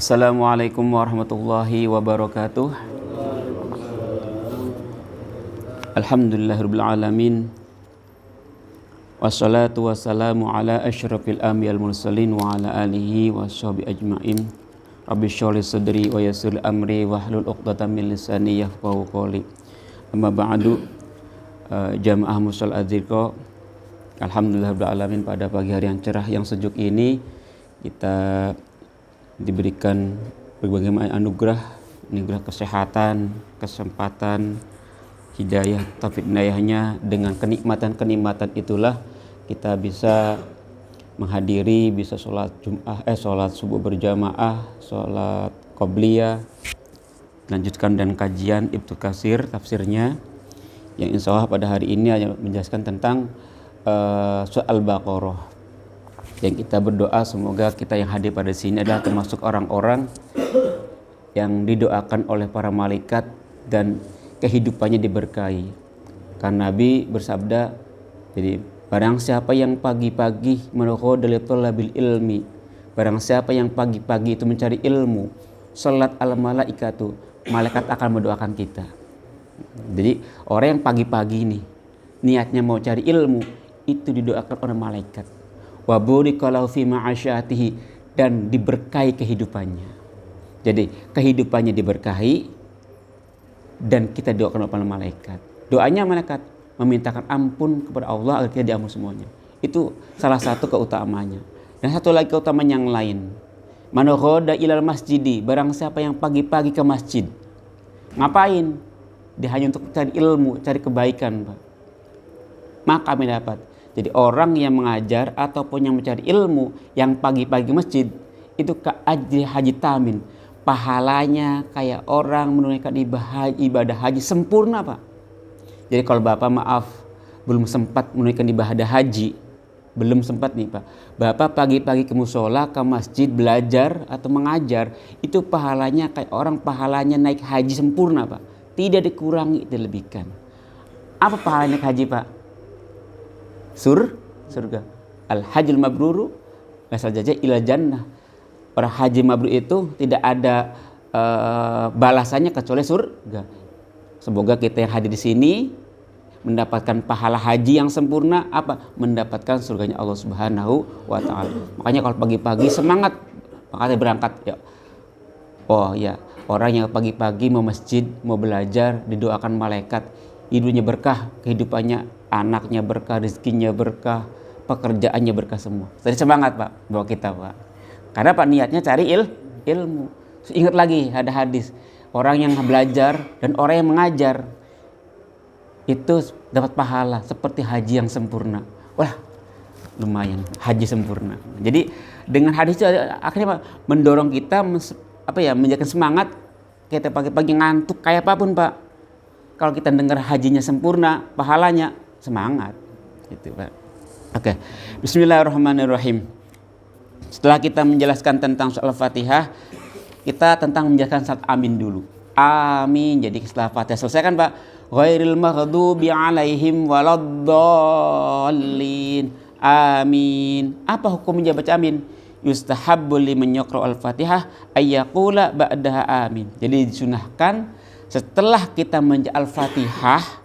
Assalamualaikum warahmatullahi wabarakatuh. Alhamdulillahirabbil alamin. Wassalatu wassalamu ala asyrafil anbiya'il mursalin wa ala alihi washabihi ajmain. Rabbi shrahli sadri wa yassir amri wahlul 'uqdatam min lisani yafqahu qawli. Amma ba'du, jamaah musal adzikra. Alhamdulillahirabbil alamin, pada pagi hari yang cerah yang sejuk ini kita diberikan berbagai macam anugerah kesehatan, kesempatan, hidayah, taufik hidayahnya. Dengan kenikmatan itulah kita bisa menghadiri, bisa sholat subuh berjamaah, sholat qobliyah, lanjutkan dan kajian Ibnu Katsir tafsirnya, yang insya Allah pada hari ini hanya menjelaskan tentang surah Al-Baqarah. Yang kita berdoa semoga kita yang hadir pada sini adalah termasuk orang-orang yang didoakan oleh para malaikat dan kehidupannya diberkahi. Karena Nabi bersabda, jadi barang siapa yang pagi-pagi menghadiri thalabil ilmi, barang siapa yang pagi-pagi itu mencari ilmu, salat al malaikatu, malaikat akan mendoakan kita. Jadi orang yang pagi-pagi ini niatnya mau cari ilmu, itu didoakan oleh malaikat. Wa burikalahu fi ma'asyatihi, dan diberkahi kehidupannya. Jadi kehidupannya diberkahi dan kita doakan oleh malaikat. Doanya malaikat memintakan ampun kepada Allah agar kita diampuni semuanya. Itu salah satu keutamaannya. Dan satu lagi keutamaan yang lain. Man ghada ilal masjidi, barang siapa yang pagi-pagi ke masjid. Ngapain? Dia hanya untuk cari ilmu, cari kebaikan, Pak. Maka kami dapat. Jadi orang yang mengajar ataupun yang mencari ilmu yang pagi-pagi masjid itu ke ajri haji tamin. Pahalanya kayak orang menunaikan ibadah haji sempurna, Pak. Jadi kalau Bapak maaf belum sempat menunaikan ibadah haji, belum sempat nih, Pak. Bapak pagi-pagi ke musola, ke masjid belajar atau mengajar, itu pahalanya kayak orang pahalanya naik haji sempurna, Pak. Tidak dikurangi, dilebihkan. Apa pahalanya haji, Pak? Surga. Al-hajjul mabruru lasal jaza ila jannah. Orang haji mabrur itu tidak ada balasannya kecuali surga. Semoga kita yang hadir di sini mendapatkan pahala haji yang sempurna, apa? Mendapatkan surganya Allah Subhanahu wa taala. Makanya kalau pagi-pagi semangat, makanya berangkat ya. Oh ya, orang yang pagi-pagi mau masjid, mau belajar, didoakan malaikat, hidupnya berkah, kehidupannya, anaknya berkah, rezekinya berkah, pekerjaannya berkah semua. Jadi semangat, Pak, bawa kita, Pak. Karena Pak niatnya cari ilmu. Ingat lagi ada hadis, orang yang belajar dan orang yang mengajar itu dapat pahala seperti haji yang sempurna. Wah, lumayan haji sempurna. Jadi dengan hadis itu akhirnya Pak, mendorong kita menjaga semangat. Kita pagi-pagi ngantuk kayak apapun, Pak, kalau kita dengar hajinya sempurna, pahalanya semangat, gitu, Pak. Oke. Bismillahirrahmanirrahim. Setelah kita menjelaskan tentang surah Al-Fatihah, kita tentang menjelaskan saat amin dulu. Amin. Jadi setelah Fatihah selesai kan, Pak? Ghairil maghdubi alaihim waladdallin. Amin. Apa hukumnya baca amin? Yustahabbu liman yaqra al-Fatihah ayyaqula ba'daha amin. Jadi disunahkan setelah kita membaca Al-Fatihah,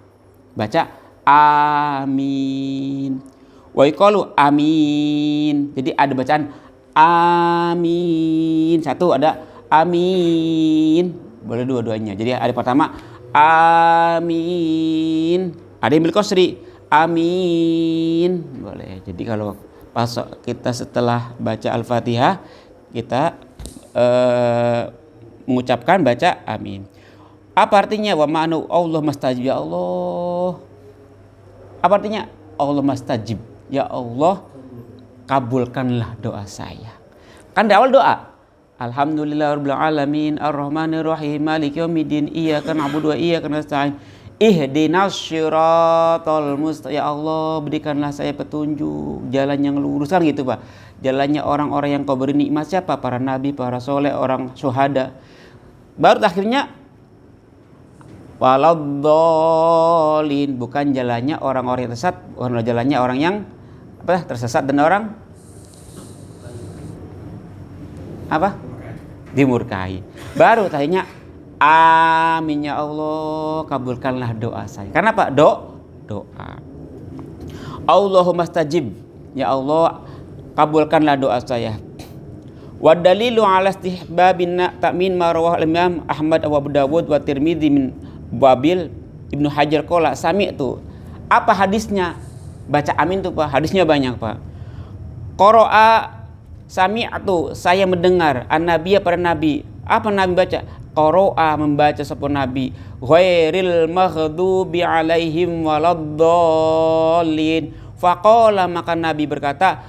baca amin. Wa yaqulu amin. Jadi ada bacaan amin. Satu ada amin. Boleh dua-duanya. Jadi ada pertama amin. Ada yang bil qasri amin. Boleh. Jadi kalau pas kita setelah baca Al-Fatihah, kita mengucapkan baca amin. Apa artinya? Wa ma'anu Allah mastajib, ya Allah. Apa artinya? Allah mastajib, ya Allah, kabulkanlah doa saya. Kan di awal doa, alhamdulillahirabbil alamin arrahmanir rahim maliki yaumiddin iyyaka na'budu wa iyyaka nasta'in ihdinas siratal mustaqim. Ya Allah, berikanlah saya petunjuk jalan yang lurus, kan gitu, Pak. Jalannya orang-orang yang kau beri nikmat, siapa? Para nabi, para soleh, orang syuhada. Baru akhirnya waladdallin, bukan jalannya orang-orang yang tersesat, bukan jalannya orang yang tersesat dan orang dimurkai. Baru tanya amin ya Allah, kabulkanlah doa saya. Karena apa? Doa. Allahumma stajib, ya Allah kabulkanlah doa saya. Wa dalilu ala istihbabin ta'min ma rawah Imam Ahmad wa Abu Dawud wa Tirmidzi min Babil Ibnu Hajar qala sami'tu. Apa hadisnya? Baca amin tuh Pak. Hadisnya banyak Pak. Qara'a sami'tu, saya mendengar an-nabiyya pada nabi. Apa nabi baca? Qara'a membaca sapa nabi ghairil maghdubi alaihim waladdallin. Faqala maka nabi berkata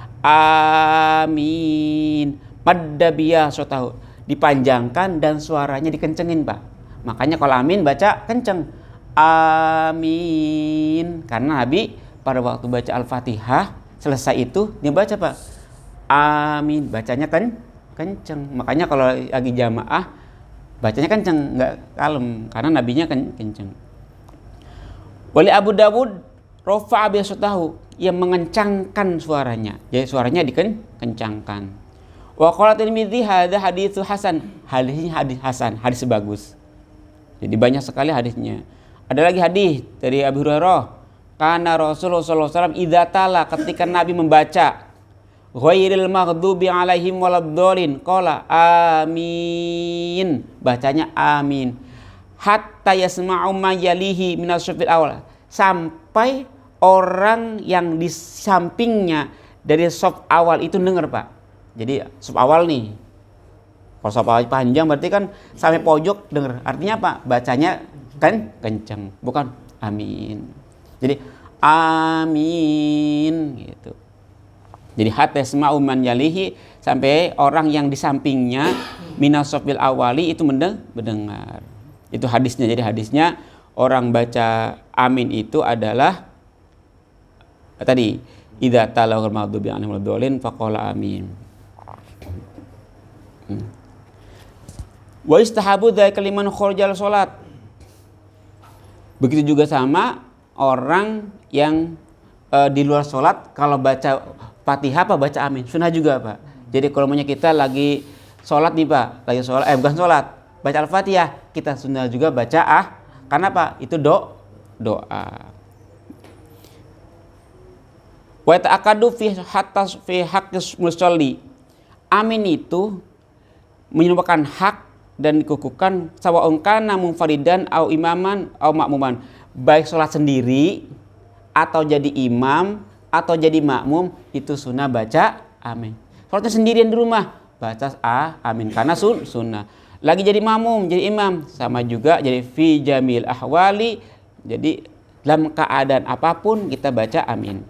amin. Madda biya sotahu, dipanjangkan dan suaranya dikencengin Pak. Makanya kalau amin baca kenceng. Amin. Karena Nabi pada waktu baca Al-Fatihah selesai itu dia baca Pak. Amin. Bacanya kan kenceng. Makanya kalau lagi jamaah bacanya kenceng, nggak kalem. Karena nabinya kenceng. Wali Abu Dawud rofa'a biya sotahu, yang mengencangkan suaranya. Jadi suaranya dikencangkan. Wa qala Tirmidzi hadza haditsu hasan. Hadisnya hadis hasan, hadis bagus. Jadi banyak sekali hadisnya. Ada lagi hadis dari Abu Hurairah. Kana Rasulullah sallallahu alaihi wasallam idza tala, ketika Nabi membaca ghairil maghdubi alaihim waladdallin qala amin. Bacanya amin. Hatta yasma'u ma yalihi minas syafil awal. Sampai orang yang di sampingnya dari shaf awal itu dengar Pak. Jadi sub awal nih, kalau sub awal panjang berarti kan sampai pojok denger. Artinya apa? Bacanya kan kenceng, bukan amin. Jadi amin gitu. Jadi hatta yasma'u man yalihi, sampai orang yang di sampingnya minas sofil awali itu mendengar. Itu hadisnya. Jadi hadisnya orang baca amin itu adalah tadi idza talaqal maghdubi alaihim waladdallin faqala amin. Wa istahabu dzalika liman kharajal salat. Begitu juga sama orang yang di luar salat kalau baca Fatihah apa baca amin. Sunnah juga Pak. Jadi kalau kita lagi salat nih Pak, lagi salat bukan salat, baca Al-Fatihah, kita sunnah juga baca karena apa? Itu doa. Wa ta'akadu fi hatta fi haqqis musalli. Amin itu merupakan hak dan dikukuhkan sawa'un kana munfaridan au imaman au makmuman, baik sholat sendiri atau jadi imam atau jadi makmum, itu sunnah baca amin. Sholatnya sendirian di rumah baca amin karena sunnah. Lagi jadi makmum, jadi imam sama juga. Jadi fi jamil ahwali, jadi dalam keadaan apapun kita baca amin.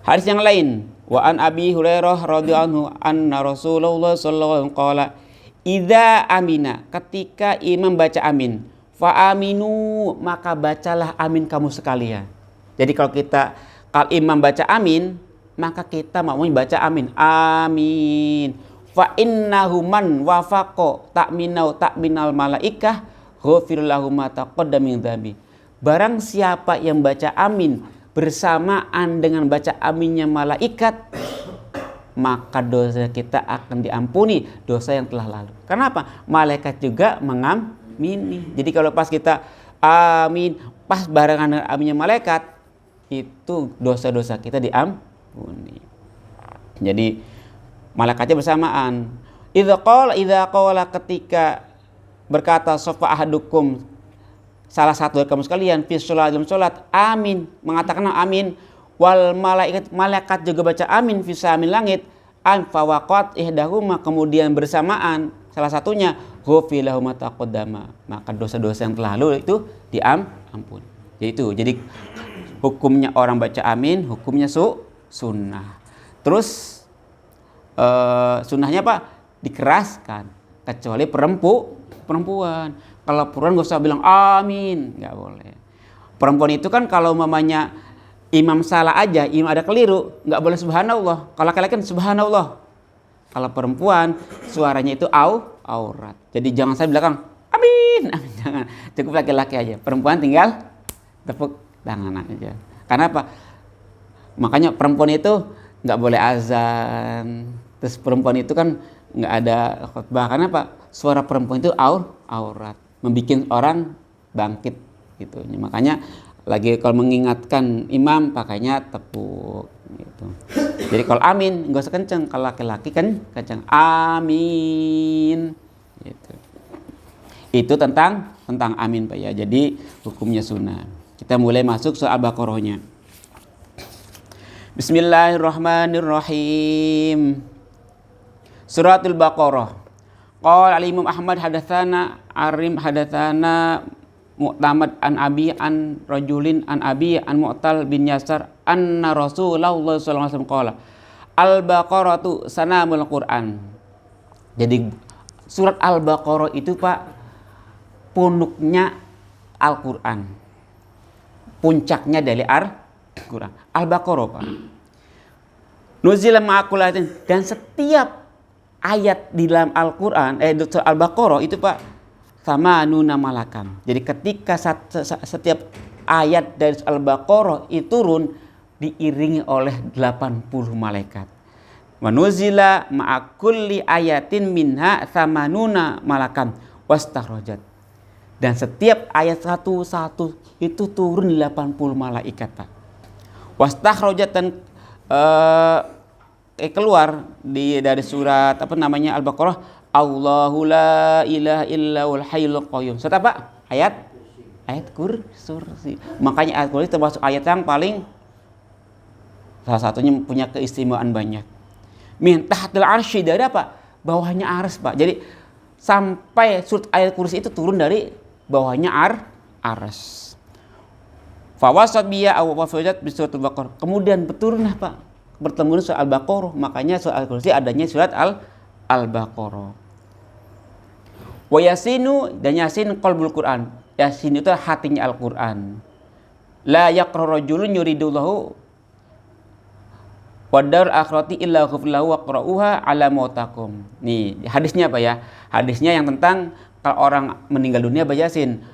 Hadis yang lain, wa an Abi Hurairah radhiyallahu anhu anna Rasulullah sallallahu alaihi wasallam qala idza amina, ketika imam baca amin, fa aminu, maka bacalah amin kamu sekalian. Jadi kalau imam baca amin, maka kita mau baca amin. Amin. Fa innahu man wafaqa ta'minal malaikah ghafir lahu ma taqaddama min dzambi. Barang siapa yang baca amin bersamaan dengan baca aminnya malaikat, maka dosa kita akan diampuni, dosa yang telah lalu. Kenapa? Malaikat juga mengamini. Jadi kalau pas kita amin, pas barengan dengan aminnya malaikat, itu dosa-dosa kita diampuni. Jadi malaikatnya bersamaan. Idza qala, ketika berkata sofa ahadukum, salah satu dari kamu sekalian, fi sholat, dalam sholat, amin, mengatakan amin, wal malaikat juga baca amin, fi samin langit, an fawaqat ihdahuma, kemudian bersamaan salah satunya, ghufilahum ma taqaddama, maka dosa-dosa yang telah lalu itu diampun. Jadi hukumnya orang baca amin, hukumnya sunnah. Terus sunnahnya apa? Dikeraskan, kecuali perempuan. Kalau perempuan gak usah bilang amin, nggak boleh. Perempuan itu kan kalau mamanya imam salah aja, imam ada keliru, nggak boleh subhanallah. Kalau laki-laki kan subhanallah. Kalau perempuan suaranya itu aurat. Jadi jangan saya belakang amin, amin, jangan. Cukup laki-laki aja. Perempuan tinggal tepuk tangan aja. Karena apa? Makanya perempuan itu nggak boleh azan. Terus perempuan itu kan nggak ada khutbah. Karena apa? Suara perempuan itu aurat, membuat orang bangkit gitu. Makanya lagi kalau mengingatkan imam pakainya tepuk gitu. Jadi kalau amin nggak usah kenceng, kalau laki-laki kan kenceng amin gitu. Itu tentang amin Pak ya. Jadi hukumnya sunnah. Kita mulai masuk soal Al-Baqarahnya. Bismillahirrahmanirrahim. Suratul Baqarah. Qala al-Imam Ahmad hadatsana Arim hadatsana Mu'tamad an Abi an rajulin an Abi an Mu'tal bin Yasar anna Rasulullah sallallahu alaihi wasallam qala Al-Baqaratu sanamul Quran. Jadi surat Al-Baqarah itu Pak punuknya Al-Quran, puncaknya dari Al-Quran. Al-Baqarah Pak nuzila ma'akulatin, dan setiap ayat di dalam Al-Quran Al-Baqarah itu Pak sama nuna malakan. Jadi ketika setiap ayat dari Al-Baqarah itu turun diiringi oleh 80 malaikat. Manuzila ma'akulli ayatin minha samanuna malakan wastarojat. Dan setiap ayat satu-satu itu turun 80 malaikat Pak. Wastakhrajat, dan keluar dari surat Al-Baqarah, Allahu la ilaha illal hayyul qayyum. Surat apa? Ayat kursi. Makanya ayat kursi termasuk ayat yang paling salah satunya punya keistimewaan banyak. Min tahtil arsy, dari apa? Bawahnya arsy Pak. Jadi sampai surat ayat kursi itu turun dari bawahnya arsy. Fawasat biya aw wafajat bi suratul Baqarah. Kemudian berturunlah Pak, bertemu surat Al-Baqarah. Makanya surat Al-Kursi adanya surat Al-Baqarah. Wa yasinu, dan yasin qalbul Quran. Yasin itu hatinya Al-Quran. La yaqra rajulun yuridullahu wadar akhirati illa ghaflahu wa qra'uha ala mautakum. Nih hadisnya apa ya? Hadisnya yang tentang kalau orang meninggal dunia baca Yasin.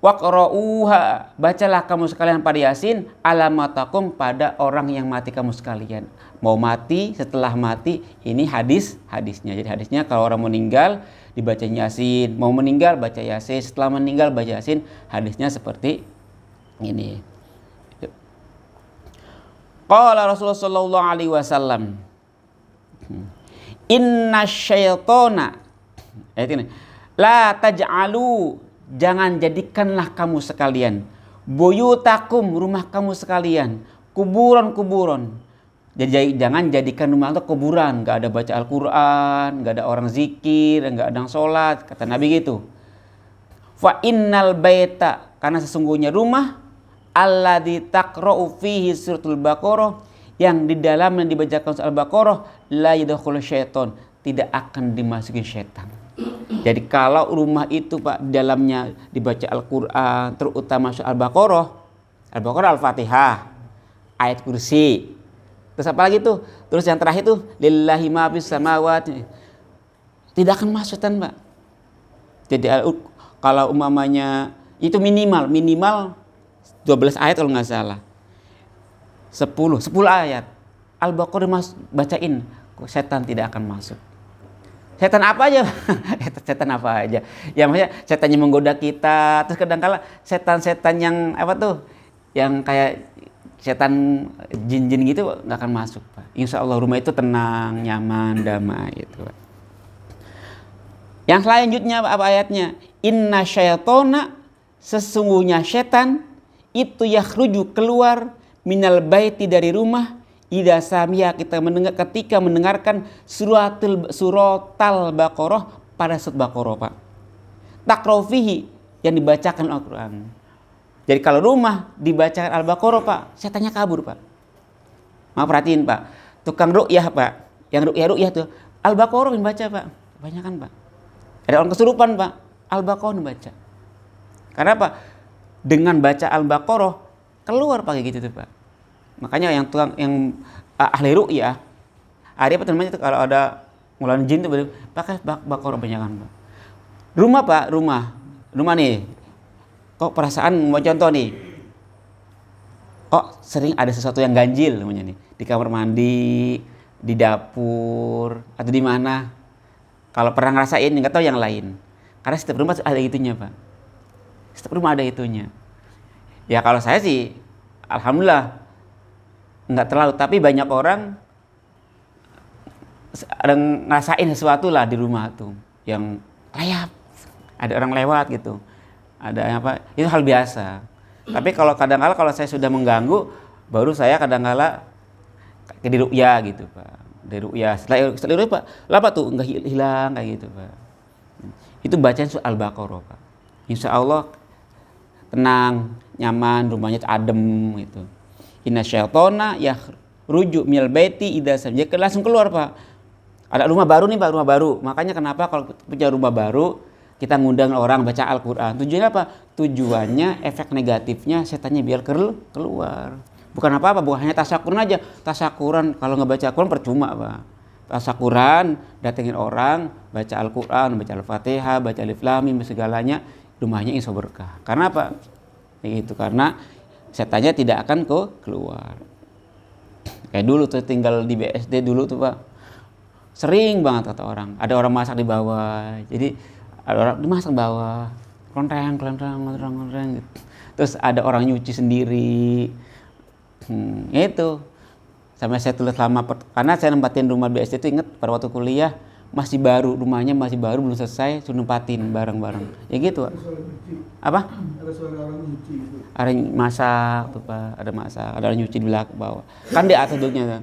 Waqra'uha, bacalah kamu sekalian pada Yasin ala mautakum, pada orang yang mati kamu sekalian. Mau mati, setelah mati, ini hadisnya. Jadi hadisnya kalau orang meninggal dibaca Yasin, mau meninggal baca Yasin, setelah meninggal baca Yasin. Hadisnya seperti ini. Qala Rasulullah sallallahu alaihi wasallam, inna syaitona, ayat ini, la taj'alu, jangan jadikanlah kamu sekalian, buyutakum, rumah kamu sekalian, kuburan. Jadi jangan jadikan rumah itu kuburan, nggak ada baca Al-Quran, nggak ada orang zikir, nggak ada orang sholat, kata Nabi gitu. Fa innal baita, karena sesungguhnya rumah alladzi taqra'u fihi suratul Baqarah, yang di dalamnya dibacakan surat Al-Baqarah, la yadkhulu syaiton, tidak akan dimasuki syaitan. Jadi kalau rumah itu Pak di dalamnya dibaca Al-Qur'an, terutama surat Al-Baqarah, Al-Fatihah, ayat kursi. Terus apa lagi tuh? Terus yang terakhir tuh lillahi ma fis samawati. Tidak akan masuk syaitan Pak. Jadi kalau umpamanya itu minimal 12 ayat kalau nggak salah. 10 ayat. Al-Baqarah bacain, setan tidak akan masuk. Setan apa aja? Setan apa aja? Ya maksudnya setan yang menggoda kita. Terus kadang-kala setan-setan yang apa tuh? Yang kayak setan jin-jin gitu nggak akan masuk Pak. Insya Allah rumah itu tenang, nyaman, damai gitu Pak. Yang selanjutnya apa ayatnya? Inna syaitona, sesungguhnya setan itu yakhruju, keluar, minal baiti, dari rumah, idza sami'a, ketika mendengarkan suratal Baqarah, pada surat Baqarah Pak. Taqra'u fihi, yang dibacakan Al-Qur'an. Jadi kalau rumah dibacakan Al-Baqarah Pak, setannya kabur Pak. Mau perhatiin Pak, tukang ruqyah Pak, yang ruqyah tuh Al-Baqarah yang baca Pak, kebanyakan Pak. Ada orang kesurupan Pak, Al-Baqarah baca. Karena apa? Dengan baca Al-Baqarah keluar pakai gitu tuh Pak. Makanya yang ahli ruqyah, ada apa namanya itu, kalau ada mulan jin tuh pakai Baqarah banyakan Pak. Rumah Pak, rumah nih. Kok perasaan mau contoh nih. Kok sering ada sesuatu yang ganjil namanya nih, di kamar mandi, di dapur, atau di mana. Kalau pernah ngerasain nggak tahu yang lain. Karena setiap rumah ada itunya Pak. Setiap rumah ada itunya. Ya kalau saya sih, alhamdulillah nggak terlalu. Tapi banyak orang ada ngerasain sesuatu lah di rumah tuh, yang rayap. Ada orang lewat gitu. Ada apa? Itu hal biasa. Tapi kalau kadang-kala kalau saya sudah mengganggu, baru saya kadang-kala ke di ruqyah gitu Pak. Di ruqyah. Setelah itu Pak, lapa tuh nggak hilang kayak gitu Pak. Itu bacaan surah Al-Baqarah Pak. Insya Allah tenang, nyaman, rumahnya adem gitu. Inna syaitona ya rujuk minal baiti idza sajada, langsung keluar Pak. Ada rumah baru nih Pak, rumah baru. Makanya kenapa kalau punya rumah baru kita ngundang orang baca Al-Qur'an. Tujuannya apa? Tujuannya efek negatifnya setannya biar keluar. Bukan apa-apa, bukan hanya tasyakuran aja. Tasyakuran kalau nggak baca Al-Qur'an percuma Pak. Tasyakuran, datengin orang, baca Al-Qur'an, baca Al-Fatihah, baca Alif Lam Mim segalanya, rumahnya insya berkah. Karena apa? Itu karena setannya tidak akan keluar. Kayak dulu tuh tinggal di BSD dulu tuh Pak, sering banget kata orang, ada orang masak di bawah, jadi ada orang dimasak di bawah, kelenteng gitu. Terus ada orang nyuci sendiri, itu sampai saya tulis lama, karena saya nempatin rumah BSD itu, inget pada waktu kuliah masih baru, rumahnya masih baru belum selesai, suruh nempatin bareng-bareng, ya gitu Pak. Apa? Ada suara orang nyuci gitu. Ada masak tuh Pak, ada masak, ada orang nyuci di belakang bawah. Kan di atas duduknya kan.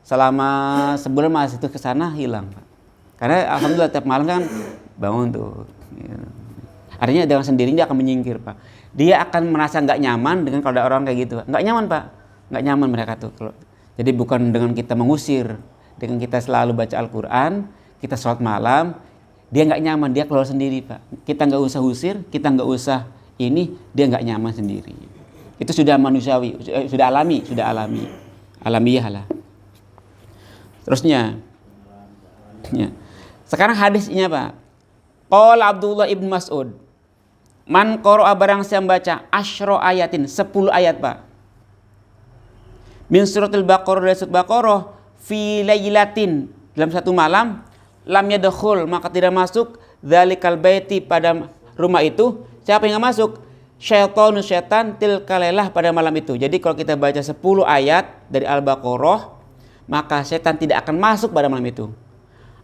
Selama sebulan masih itu kesana hilang Pak. Karena alhamdulillah tiap malam kan bangun tuh. Artinya dengan sendirinya dia akan menyingkir Pak. Dia akan merasa nggak nyaman dengan kalau ada orang kayak gitu Pak. Nggak nyaman Pak, nggak nyaman mereka tuh. Jadi bukan dengan kita mengusir, dengan kita selalu baca Al-Quran, kita sholat malam, dia nggak nyaman, dia keluar sendiri Pak. Kita nggak usah usir, kita nggak usah ini, dia nggak nyaman sendiri. Itu sudah manusiawi, sudah alami, alamiah lah. Terusnya, ya. Sekarang hadisnya Pak. Qala Abdullah ibn Mas'ud, man qara'a barang siapa membaca asyra ayatin, 10 ayat Pak. Min suratul Baqarah, dari surat Baqarah, fi lailatin, dalam satu malam, lam yadkhul, maka tidak masuk dzalikal baiti, pada rumah itu. Siapa yang enggak masuk? Syaitanus, syaitan, tilka lailah, pada malam itu. Jadi kalau kita baca 10 ayat dari Al-Baqarah, maka setan tidak akan masuk pada malam itu.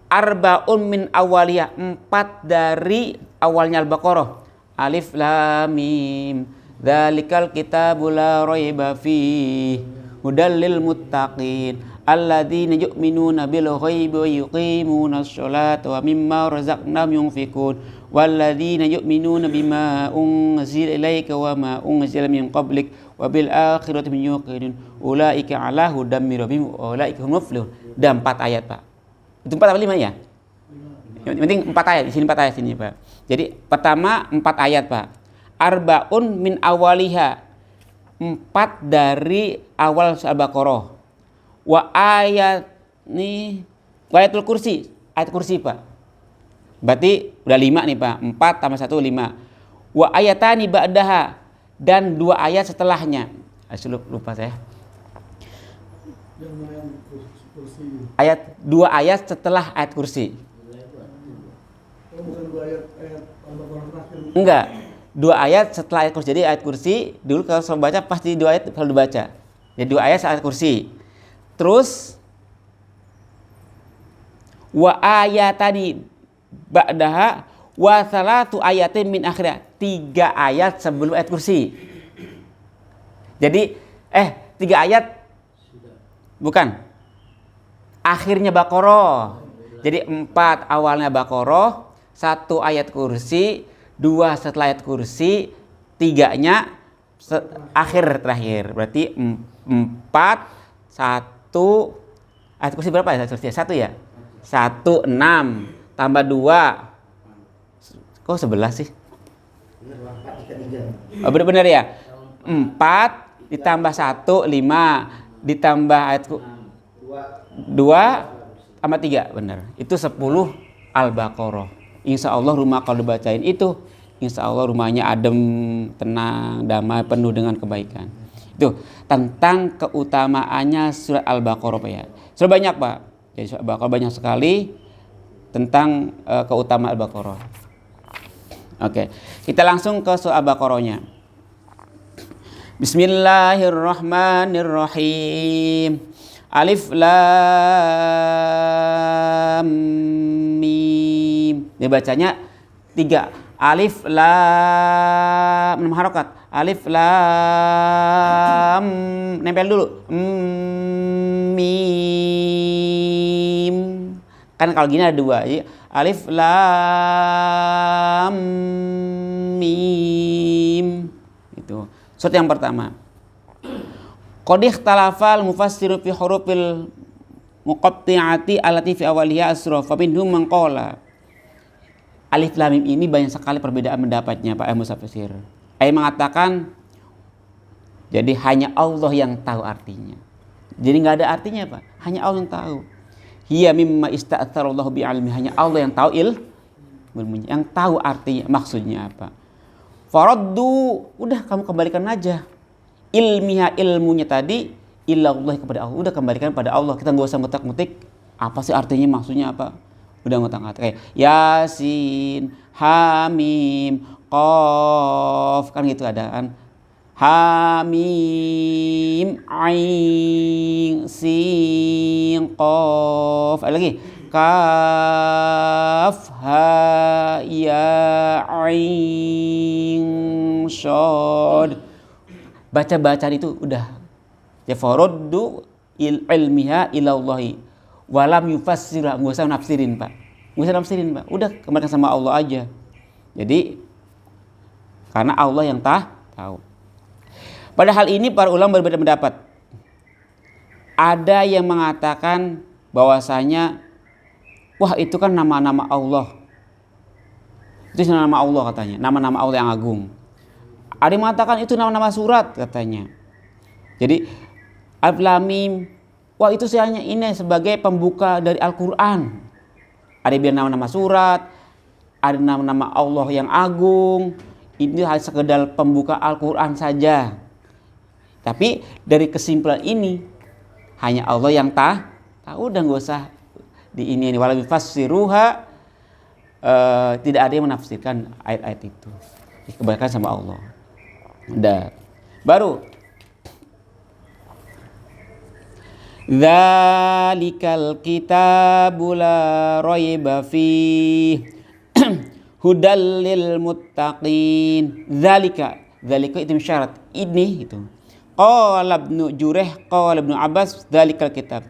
Arba'un min awaliyah, 4 dari awalnya Al-Baqarah. Alif Lam Mim, dzalikal kitabul la raiba fihi, hudal lil muttaqin, alladzina yu'minuna bil ghaibi wa yuqimunas sholata wa mimma razaqnahum yunfikun, walladzina yu'minuna bima unzila ilaika wa ma unzila min qablik wa bil akhirati hum yuqinun, ulaika ala hudam min rabbihim wa ulaika humul muflihun. Dan 4 ayat Pak. Itu 4 atau 5 ya? Yang penting 4 ayat, di sini 4 ayat sini Pak. Jadi pertama 4 ayat Pak. Arba'un min awaliha, 4 dari awal Al-Baqarah. Wa ayat nih, ayatul kursi, ayat kursi Pak. Berarti udah 5 nih Pak. 4 tambah 1 5. Wa ayatani ba'daha, dan 2 ayat setelahnya. Lupa saya. Ayat 2 ayat setelah ayat kursi. Enggak. 2 ayat setelah ayat kursi. Jadi ayat kursi dulu kalau saya baca pasti 2 ayat kalau dibaca. Jadi 2 ayat ayat kursi. Terus wa ayatani ba'daha wa salatu ayatin min akhirah, 3 ayat sebelum ayat kursi. Jadi 3 ayat bukan akhirnya Baqarah. Jadi 4 awalnya Baqarah, 1 ayat kursi, 2 setelah ayat kursi, 3-nya akhir terakhir. Berarti 4 1 ayat kursi berapa ya? 1 ya? 1 6 tambah 2. Kok 11 sih? Oh, benar ya? 4 ditambah 1 5 ditambah ayat 2 tambah 3, benar. Itu 10 Al-Baqarah. Insya Allah rumah kalau dibacain itu, insya Allah rumahnya adem, tenang, damai, penuh dengan kebaikan. Itu tentang keutamaannya surat Al-Baqarah Pak ya. Surat banyak Pak. Jadi surat Al-Baqarah banyak sekali tentang keutamaan Al-Baqarah. Oke, kita langsung ke surah Al-Baqarahnya. Bismillahirrahmanirrahim. Alif lam mim. Dia bacanya 3. Alif lam 6 harokat. Alif lam nempel dulu. Mim. Kan kalau gini ada 2. Jadi, alif lam mim. Itu. Surat yang pertama. Qad ikhtalafal mufassiru fi hurufil muqatti'ati allati fi awaliha asra fa minhum man qala. Alif lam mim ini banyak sekali perbedaan pendapatnya Pak Musafir. Ada yang mengatakan jadi hanya Allah yang tahu artinya. Jadi nggak ada artinya Pak, hanya Allah yang tahu. Hiya mimma ista'tsarallahu bi'ilmi, hanya Allah yang tahu ilmunya, yang tahu artinya maksudnya apa. Faraddu, udah kamu kembalikan aja ilmiha, ilmunya tadi ilallah, kepada Allah. Udah kembalikan pada Allah. Kita nggak usah ngutak-ngutik apa sih artinya, maksudnya apa. Udah ngutak-ngutik kayak Yasin, Hamim, Qaf, kan gitu ada kan. Hamim, Ain, Sin, Qaf. Ada lagi Kaf, Ha, Ya, Ain, Shad. Baca-bacaan itu udah ya, faraddu ilmiha ilallahi walam yufassira, nggak usah nafsirin Pak, udah kembalikan sama Allah aja. Jadi karena Allah yang tahu. Padahal ini para ulama berbeda pendapat. Ada yang mengatakan bahwasanya wah itu kan nama-nama Allah, itu nama Allah katanya, nama-nama Allah yang agung. Ada yang mengatakan itu nama-nama surat katanya. Jadi Alif Lam Mim, wah itu hanya ini sebagai pembuka dari Al-Quran. Ada yang bilang nama-nama surat, ada nama-nama Allah yang agung. Ini hanya sekedar pembuka Al-Quran saja. Tapi dari kesimpulan ini hanya Allah yang tahu, udah nggak usah di ini walau fassiruha, tidak ada yang menafsirkan ayat-ayat itu. Dikembalikan sama Allah. Udah. Baru Dzalikal kitabu la raiba fih hudal lil muttaqin. Dzalika itu syarat. Ini itu. Qala Ibnu Jurayh, qala Ibnu Abbas, dzalikal kitab.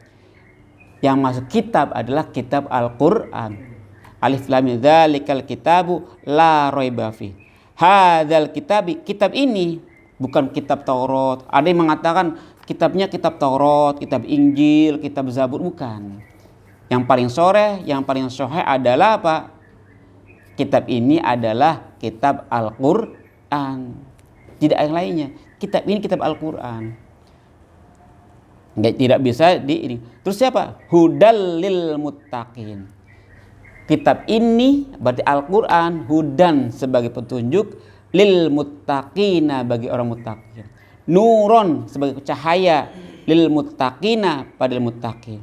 Yang masuk kitab adalah kitab Al-Qur'an. Alif lam mim, dzalikal kitabu la raiba fih. Hadzal kitabi, kitab ini bukan kitab Taurat. Ada yang mengatakan kitabnya kitab Taurat, kitab Injil, kitab Zabur, bukan. Yang paling sore, yang paling sahih adalah apa? Kitab ini adalah kitab Al-Qur'an. Tidak yang lainnya. Kitab ini kitab Al-Qur'an. Tidak bisa di ini. Terus siapa? Hudal lil muttaqin. Kitab ini berarti Al-Quran, hudan sebagai petunjuk, lil muttaqina bagi orang muttaqin, nuron sebagai cahaya, lil muttaqina pada muttaqin.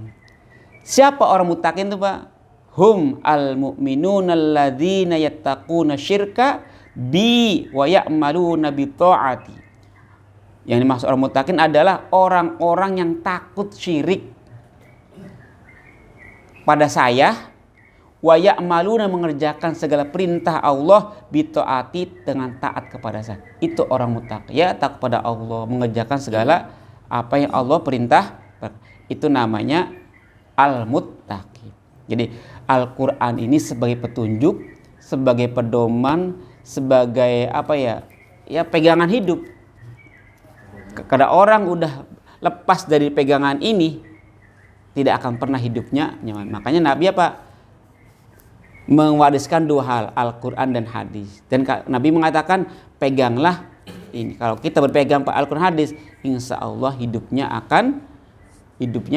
Siapa orang muttaqin itu Pak? Hum al mu'minuna alladzina yattaquna syirka bi wa ya'maluna bi ta'ati. Yang dimaksud orang muttaqin adalah orang-orang yang takut syirik pada saya, wa ya'maluna mengerjakan segala perintah Allah bi ta'ati dengan taat kepada saya. Itu orang muttaqi, ya taat kepada Allah, mengerjakan segala apa yang Allah perintah. Itu namanya al-muttaqi. Jadi Al-Qur'an ini sebagai petunjuk, sebagai pedoman, sebagai apa ya? Ya pegangan hidup. Kada orang udah lepas dari pegangan ini, tidak akan pernah hidupnya nyaman. Makanya Nabi apa? Mewariskan 2 hal, Al-Quran dan hadis. Dan Nabi mengatakan peganglah ini. Kalau kita berpegang Pak Al-Quran hadis, insya Allah hidupnya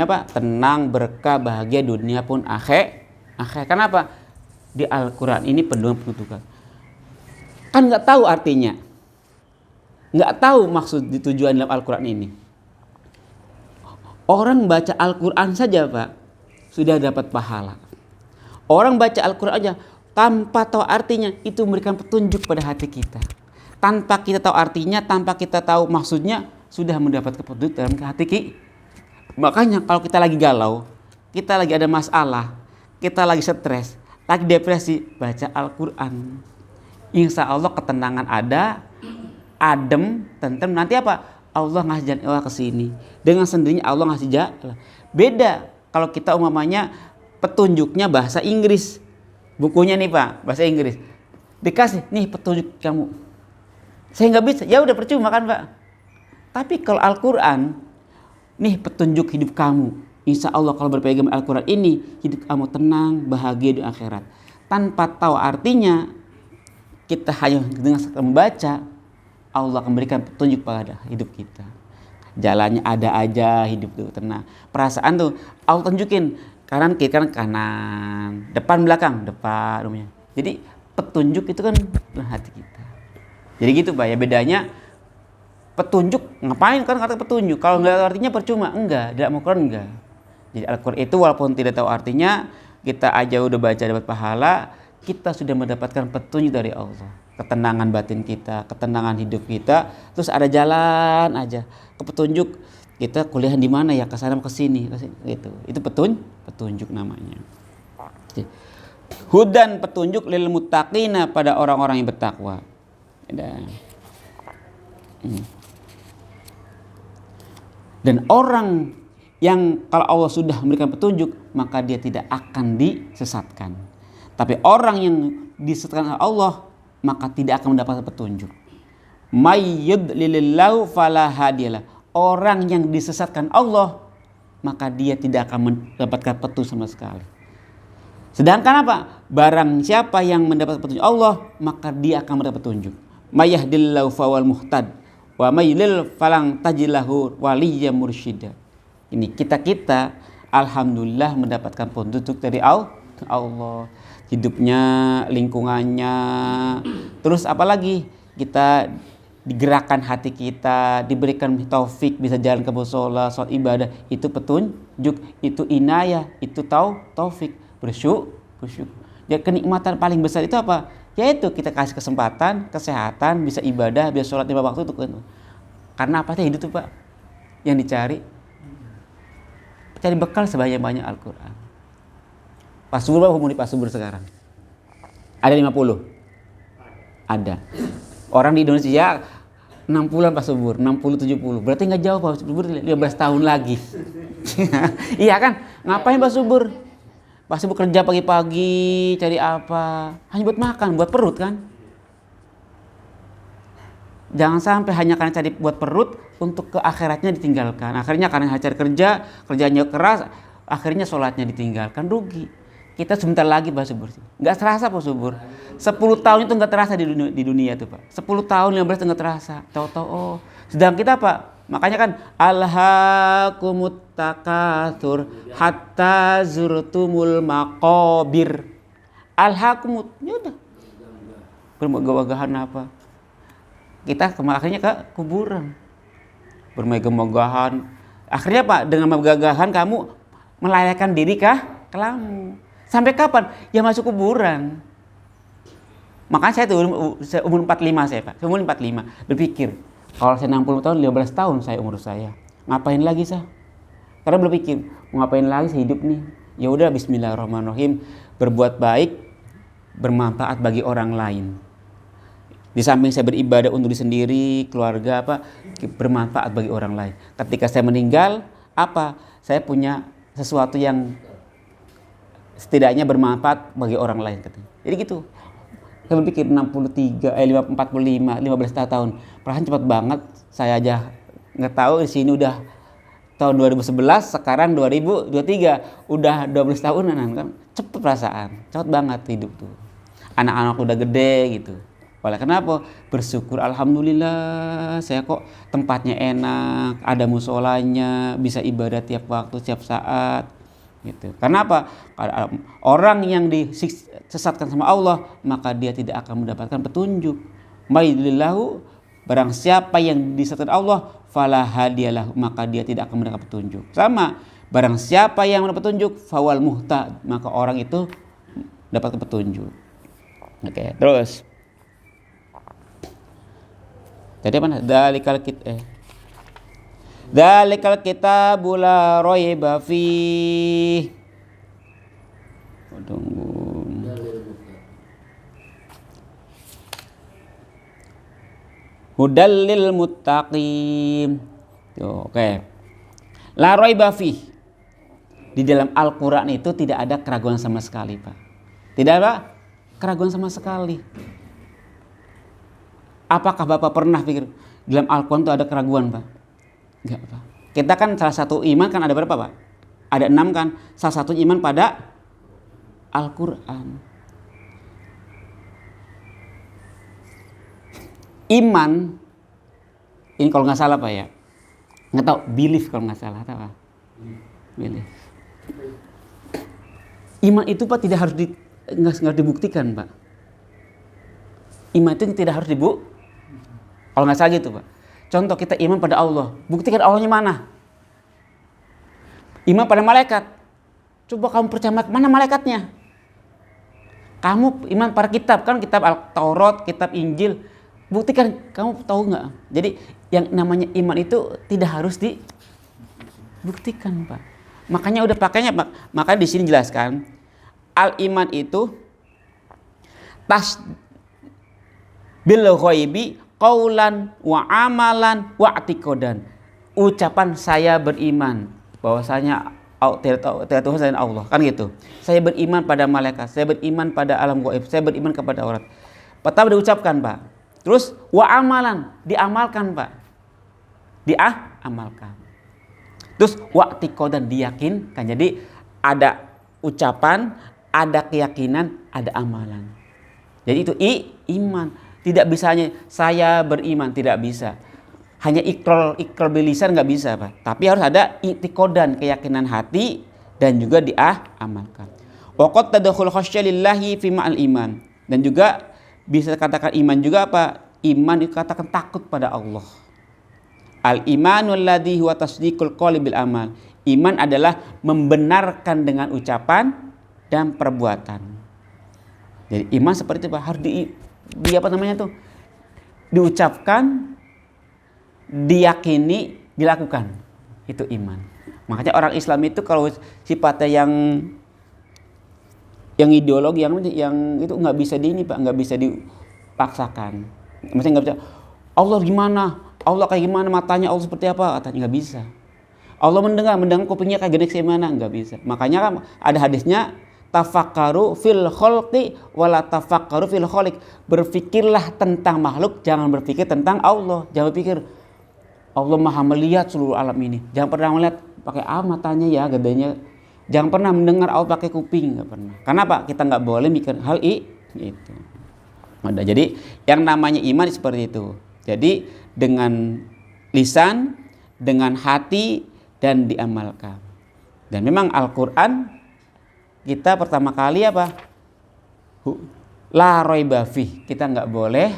Pak tenang, berkah, bahagia dunia pun akhir. Kenapa? Di Al-Quran ini pedoman petunjuk. Kan nggak tahu artinya, nggak tahu maksud tujuan dalam Al-Quran ini. Orang baca Al-Quran saja Pak sudah dapat pahala. Orang baca Al-Quran aja tanpa tahu artinya itu memberikan petunjuk pada hati kita. Tanpa kita tahu artinya, tanpa kita tahu maksudnya, sudah mendapat petunjuk dalam hati kita. Makanya kalau kita lagi galau, kita lagi ada masalah, kita lagi stres, lagi depresi, baca Al-Quran. Insya Allah ketenangan ada, adem, tentrem. Nanti apa? Allah ngasih jalan Allah ke sini. Dengan sendirinya Allah ngasih jalan. Beda kalau kita umpamanya petunjuknya bahasa Inggris. Bukunya nih Pak, bahasa Inggris. Dikasih, nih petunjuk kamu. Saya nggak bisa, ya udah percuma kan Pak. Tapi kalau Al-Quran, nih petunjuk hidup kamu. Insya Allah kalau berpegang Al-Quran ini, hidup kamu tenang, bahagia di akhirat. Tanpa tahu artinya, kita hanya dengan membaca, Allah akan berikan petunjuk pada hidup kita. Jalannya ada aja, hidup tuh tenang. Perasaan tuh Allah tunjukin kanan kiri kanan, depan belakang depan. Jadi petunjuk itu kan dalam hati kita. Jadi gitu Pak ya, bedanya petunjuk ngapain kan kata petunjuk, kalau nggak artinya percuma, enggak, dalam Al-Quran enggak. Jadi Al-Quran itu walaupun tidak tahu artinya, kita aja udah baca dapat pahala, kita sudah mendapatkan petunjuk dari Allah, ketenangan batin kita, ketenangan hidup kita, terus ada jalan aja ke petunjuk. Kita kuliah di mana ya, ke sana ke sini gitu. Itu petunjuk namanya. Hudan, petunjuk, lil muttaqina, pada orang-orang yang bertakwa. Dan orang yang kalau Allah sudah memberikan petunjuk, maka dia tidak akan disesatkan. Tapi orang yang disesatkan oleh Allah, maka tidak akan mendapatkan petunjuk. May yudlilillahu fala hadiyalah. Orang yang disesatkan Allah, maka dia tidak akan mendapatkan petunjuk sama sekali. Sedangkan apa? Barang siapa yang mendapat petunjuk Allah, maka dia akan mendapat petunjuk. May yahdillahu fawal muhtad wa may yudlil falang tajillahu waliyyan mursyida. Ini kita alhamdulillah mendapatkan petunjuk dari Allah. Hidupnya, lingkungannya, terus apalagi kita digerakkan hati kita, diberikan taufik bisa jalan ke musola, sholat ibadah, itu petunjuk, itu inayah, itu taufik, bersyukur. Ya, kenikmatan paling besar itu apa? Yaitu kita kasih kesempatan, kesehatan, bisa ibadah, bisa sholat 5 waktu itu. Karena apa sih itu Pak? Yang dicari, cari bekal sebanyak-banyak Al-Quran. Pak Subur berapa umur Pak Subur sekarang? Ada 50? Ada. Orang di Indonesia 60-an Pak Subur, 60-70. Berarti nggak jauh Pak Subur, 15 tahun lagi. Iya kan? Ngapain Pak Subur? Pak Subur kerja pagi-pagi, cari apa? Hanya buat makan, buat perut kan? Jangan sampai hanya karena cari buat perut, untuk ke akhiratnya ditinggalkan. Akhirnya karena cari kerja, kerjanya keras, akhirnya sholatnya ditinggalkan, rugi. Kita sebentar lagi Pak Subur. Nggak terasa Pak Subur. 10 tahun itu nggak terasa di dunia tuh Pak. 10 tahun, 15 itu nggak terasa. Tahu-tahu. Sedang kita Pak. Makanya kan alhaakumut takatsur hatta zurtumul maqabir. Alhaakumut, ya udah. Bermegah-megahan apa? Kita akhirnya ke kuburan. Bermegah-megahan. Akhirnya Pak, dengan megah-megahan kamu melayakkan diri ke lamu. Sampai kapan? Ya masuk kuburan. Makanya saya tuh umur 45 saya Pak. Umur 45 berpikir, kalau saya 60 tahun, 15 tahun saya umur saya. Ngapain lagi saya? Karena berpikir, mau ngapain lagi saya hidup nih? Ya udah, bismillahirrahmanirrahim, berbuat baik, bermanfaat bagi orang lain. Di samping saya beribadah untuk diri sendiri, keluarga apa, bermanfaat bagi orang lain. Ketika saya meninggal, apa? Saya punya sesuatu yang setidaknya bermanfaat bagi orang lain katanya. Jadi gitu. Saya berpikir 45, 15 tahun. Perasaan cepat banget. Saya aja nggak tahu di sini udah tahun 2011, sekarang 2023, udah 12 tahunan kan. Cepet perasaan, cepet banget hidup tuh. Anak-anak udah gede gitu. Oleh kenapa? Bersyukur, alhamdulillah saya kok tempatnya enak, ada musolanya, bisa ibadah tiap waktu, tiap saat. Gitu. Karena apa? Orang yang disesatkan sama Allah, maka dia tidak akan mendapatkan petunjuk. Maidillahu, barang siapa yang disesatkan Allah, fala hadiyalah, maka dia tidak akan mendapatkan petunjuk. Sama, barang siapa yang mendapat petunjuk, fawal muhtad, maka orang itu dapat petunjuk. Oke, terus. Jadi apa? Dzalikal kitabu la raiba fi. Tunggu. Hudal lil muttaqin. Oke. La raiba fi. Di dalam Al-Qur'an itu tidak ada keraguan sama sekali, Pak. Tidak ada keraguan sama sekali. Apakah Bapak pernah pikir dalam Al-Qur'an itu ada keraguan, Pak? Enggak, Pak. Kita kan salah satu iman kan ada berapa, Pak? Ada 6 kan. Salah satu iman pada Al-Qur'an. Iman ini kalau nggak salah Pak ya, nggak tahu, belief kalau nggak salah, apa? Belief. Iman itu Pak tidak harus nggak dibuktikan Pak. Iman itu tidak harus kalau nggak salah gitu Pak. Contoh kita iman pada Allah, buktikan Allahnya mana? Iman pada malaikat, coba kamu percaya mana malaikatnya? Kamu iman pada kitab kan, kitab Al-Taurat, kitab Injil. Buktikan, kamu tahu nggak? Jadi yang namanya iman itu tidak harus dibuktikan, Pak. Makanya udah pakainya, Pak. Makanya di sini jelaskan al-iman itu tas bil ghaibi qaulan wa amalan wa i'tiqadan. Ucapan saya beriman bahwasanya tidak Tuhan selain Allah, kan gitu. Saya beriman pada malaikat, saya beriman pada alam gaib, saya beriman kepada orang. Pertama diucapkan, Pak. Terus wa amalan, diamalkan Pak. Diamalkan. Terus wa i'tiqadan, diyakinkan. Jadi ada ucapan, ada keyakinan, ada amalan. Jadi itu iman. Tidak bisa hanya saya beriman, tidak bisa. Hanya ikrar bilisan nggak bisa Pak. Tapi harus ada i'tiqadan, keyakinan hati dan juga diamalkan. Wa qad tadkhul khasyalillahi fi ma'al iman. Dan juga bisa katakan iman juga apa? Iman itu katakan takut pada Allah. Al-imanul ladzi huwa tasdiqul qawli bil amal. Iman adalah membenarkan dengan ucapan dan perbuatan. Jadi iman seperti itu Pak, harus di apa namanya tuh? Diucapkan, diyakini, dilakukan. Itu iman. Makanya orang Islam itu kalau sifatnya yang ideologi yang itu nggak bisa Pak, nggak bisa dipaksakan. Maksudnya nggak bisa Allah gimana, Allah kayak gimana, matanya Allah seperti apa, katanya nggak bisa. Allah mendengar kupingnya kayak gede gimana, nggak bisa. Makanya kan ada hadisnya tafakkaru fil khalqi wala tafakkaru fil khaliq. Berpikirlah tentang makhluk, jangan berpikir tentang Allah. Jangan berpikir Allah maha melihat seluruh alam ini. Jangan pernah melihat pakai matanya ya gedenya. Jangan pernah mendengar Allah pakai kuping, nggak pernah. Kenapa? Kita nggak boleh mikir hal itu. Jadi yang namanya iman seperti itu. Jadi dengan lisan, dengan hati dan diamalkan. Dan memang Al-Qur'an kita pertama kali apa? La raiba fih. Kita nggak boleh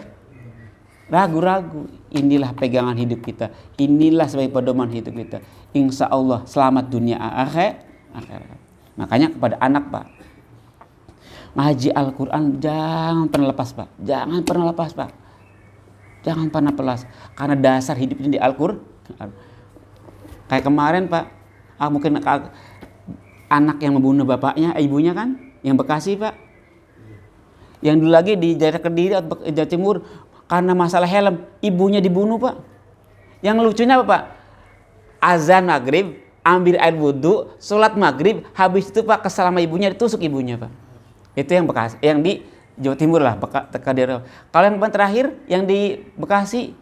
ragu-ragu. Inilah pegangan hidup kita. Inilah sebagai pedoman hidup kita. Insya Allah selamat dunia akhirat. Makanya kepada anak Pak, ngaji Al-Quran jangan pernah lepas Pak. Jangan pernah lepas Pak. Jangan pernah lepas. Karena dasar hidupnya di Al-Quran. Kayak kemarin Pak, mungkin anak yang membunuh bapaknya, ibunya kan, yang Bekasi Pak. Yang dulu lagi di daerah Kediri atau Jawa Timur, karena masalah helm, ibunya dibunuh Pak. Yang lucunya apa Pak? Azan maghrib, ambil air wudhu, sholat maghrib, habis itu Pak kesal sama ibunya, ditusuk ibunya Pak. Itu yang Bekasi, yang di Jawa Timur lah, Kediri. Kalau yang terakhir, yang di Bekasi,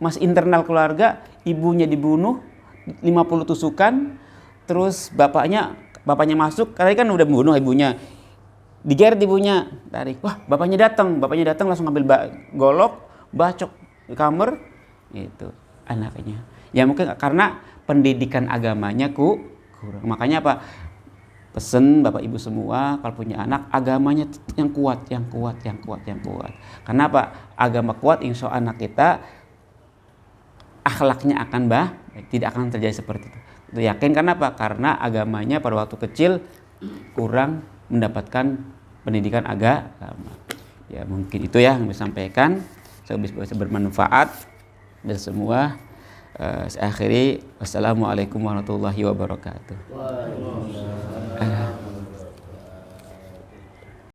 masih internal keluarga, ibunya dibunuh, 50 tusukan, terus bapaknya masuk, karena kan udah membunuh ibunya, digeret ibunya, tarik, wah bapaknya datang langsung ambil golok, bacok di kamar, itu anaknya. Ya mungkin karena pendidikan agamanya kurang. Makanya apa? Pesen Bapak Ibu semua kalau punya anak, agamanya yang kuat. Karena apa? Agama kuat, insya Allah anak kita akhlaknya akan tidak akan terjadi seperti itu. Itu yakin. Karena apa? Karena agamanya pada waktu kecil kurang mendapatkan pendidikan agama. Ya mungkin itu ya yang saya sampaikan, semoga bisa bermanfaat dan semua. Saya akhiri, wassalamualaikum warahmatullahi wabarakatuh.